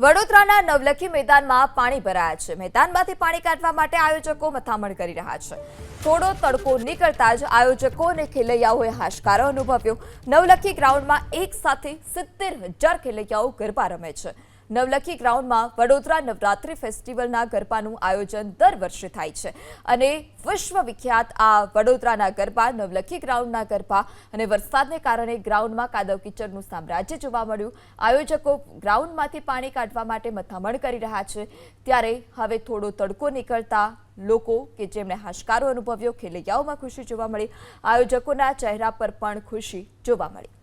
વડોદરાના નવલખી મેદાનમાં પાણી ભરાયા છે। મેદાનમાંથી પાણી કાઢવા માટે આયોજકો મથામણ કરી રહ્યા છે। થોડો તડકો નીકળતા જ આયોજકો અને ખેલૈયાઓએ હાશકારો અનુભવ્યો। નવલખી ગ્રાઉન્ડમાં એક સાથે 70,000 ખેલૈયાઓ ગરબા રમે છે। નવલખી ગ્રાઉન્ડમાં વડોદરા નવરાત્રી ફેસ્ટિવલના ગરબાનું આયોજન દર વર્ષે થાય છે અને વિશ્વ વિખ્યાત આ વડોદરાના ગરબા નવલખી ગ્રાઉન્ડના ગરબા અને વરસાદને કારણે ગ્રાઉન્ડમાં કાદવ કીચડનું સામ્રાજ્ય જોવા મળ્યું। આયોજકો ગ્રાઉન્ડમાંથી પાણી કાઢવા માટે મથામણ કરી રહ્યા છે, ત્યારે હવે થોડો તડકો નીકળતા લોકો કે જેમણે હાશકારો અનુભવ્યો, ખેલૈયાઓમાં ખુશી જોવા મળી। આયોજકોના ચહેરા પર પણ ખુશી જોવા મળી।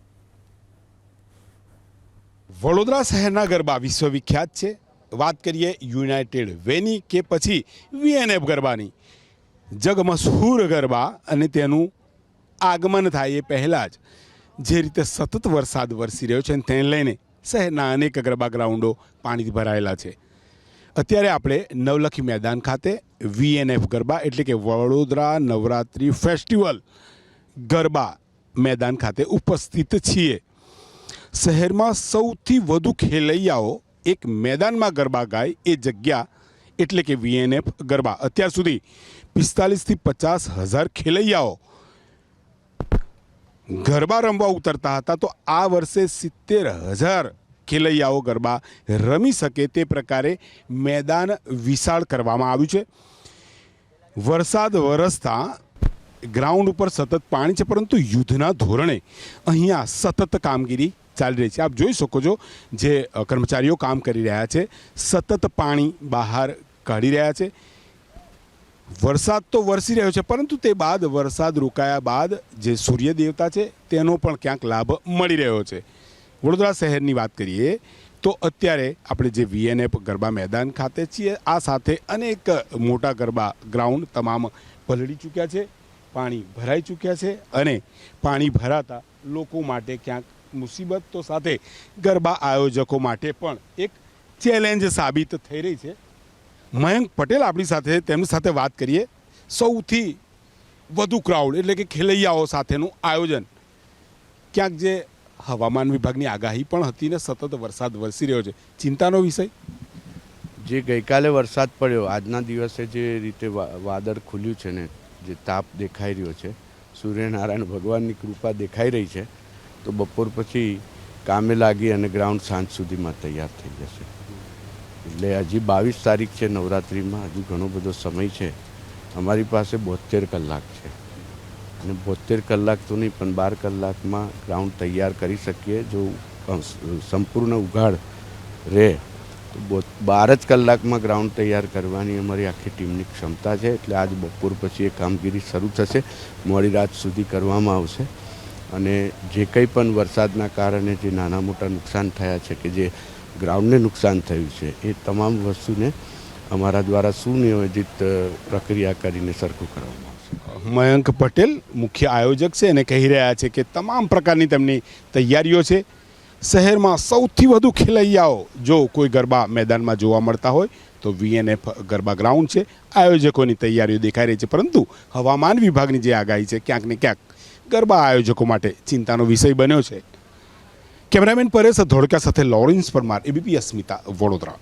વડોદરા શહેરના ગરબા વિશ્વવિખ્યાત છે। વાત કરીએ યુનાઇટેડ વેની કે પછી વીએનએફ ગરબાની, જગમશહૂર ગરબા અને તેનું આગમન થાય એ પહેલાં જ જે રીતે સતત વરસાદ વરસી રહ્યો છે તેને લઈને શહેરના અનેક ગરબા ગ્રાઉન્ડો પાણીથી ભરાયેલા છે। અત્યારે આપણે નવલખી મેદાન ખાતે વીએનએફ ગરબા એટલે કે વડોદરા નવરાત્રી ફેસ્ટિવલ ગરબા મેદાન ખાતે ઉપસ્થિત છીએ। શહેરમાં સૌથી વધુ ખેલૈયાઓ એક મેદાનમાં ગરબા ગાય એ જગ્યા એટલે કે વીએનએફ ગરબા। અત્યાર સુધી 45,000 થી 50,000 ખેલૈયાઓ ગરબા રમવા ઉતરતા હતા, તો આ વર્ષે 70,000 ખેલૈયાઓ ગરબા રમી શકે તે પ્રકારે મેદાન વિશાળ કરવામાં આવ્યું છે। વરસાદ વરસતા ગ્રાઉન્ડ ઉપર સતત પાણી છે, પરંતુ યુદ્ધના ધોરણે અહીંયા સતત કામગીરી ચાલી રહી છે। આપ જોઈ શકો છો જે કર્મચારીઓ કામ કરી રહ્યા છે, સતત પાણી બહાર કાઢી રહ્યા છે। વરસાદ તો વરસી રહ્યો છે, પરંતુ તે બાદ વરસાદ રોકાયા બાદ જે સૂર્ય દેવતા છે તેનો પણ ક્યાંક લાભ મળી રહ્યો છે। વડોદરા શહેરની વાત કરીએ તો અત્યારે આપણે જે વીએનએફ ગરબા મેદાન ખાતે છીએ, આ સાથે અનેક મોટા ગરબા ગ્રાઉન્ડ તમામ પલળી ચૂક્યા છે, પાણી ભરાઈ ચૂક્યા છે અને પાણી ભરાતા લોકો માટે ક્યાંક મુસીબત તો સાથે ગરબા આયોજકો માટે પણ એક ચેલેન્જ સાબિત થઈ રહી છે। મયંક પટેલ આપણી સાથે, તેમની સાથે વાત કરીએ। સૌથી વધુ ક્રાઉડ એટલે કે ખેલૈયાઓ સાથેનું આયોજન, ક્યાંક જે હવામાન વિભાગની આગાહી પણ હતી ને સતત વરસાદ વરસી રહ્યો છે, ચિંતાનો વિષય? જે ગઈકાલે વરસાદ પડ્યો, આજના દિવસે જે રીતે વાદળ ખુલ્યું છે ને, જે તાપ દેખાઈ રહ્યો છે, સૂર્યનારાયણ ભગવાનની કૃપા દેખાઈ રહી છે, તો બપોર પછી કામે લાગી અને ગ્રાઉન્ડ સાંજ સુધીમાં તૈયાર થઈ જશે। એટલે હજી 22 તારીખ છે નવરાત્રિમાં, હજુ ઘણો બધો સમય છે। અમારી પાસે 72 કલાક છે અને 72 કલાક તો નહીં પણ 12 કલાકમાં ગ્રાઉન્ડ તૈયાર કરી શકીએ। જો સંપૂર્ણ ઉઘાડ રહે તો 12 જ કલાકમાં ગ્રાઉન્ડ તૈયાર કરવાની અમારી આખી ટીમની ક્ષમતા છે। એટલે આજ બપોર પછી એ કામગીરી શરૂ થશે, મોડી રાત સુધી કરવામાં આવશે અને જે કંઈ પણ વરસાદના કારણે જે નાના મોટા નુકસાન થયા છે કે જે ગ્રાઉન્ડને નુકસાન થયું છે, એ તમામ વસ્તુને અમારા દ્વારા સુનિયોજિત પ્રક્રિયા કરીને સરખું કરવામાં આવશે। મયંક પટેલ મુખ્ય આયોજક છે અને કહી રહ્યા છે કે તમામ પ્રકારની તેમની તૈયારીઓ છે। શહેરમાં સૌથી વધુ ખેલૈયાઓ જો કોઈ ગરબા મેદાનમાં જોવા મળતા હોય તો વીએનએફ ગરબા ગ્રાઉન્ડ છે। આયોજકોની તૈયારીઓ દેખાઈ રહી છે, પરંતુ હવામાન વિભાગની જે આગાહી છે ક્યાંક ને ક્યાંક ગરબા આયોજકો માટે ચિંતાનો વિષય બન્યો છે। કેમેરામેન પરેશ ધોળકા સાથે લોરેન્સ પરમાર, એબીપી અસ્મિતા, વડોદરા।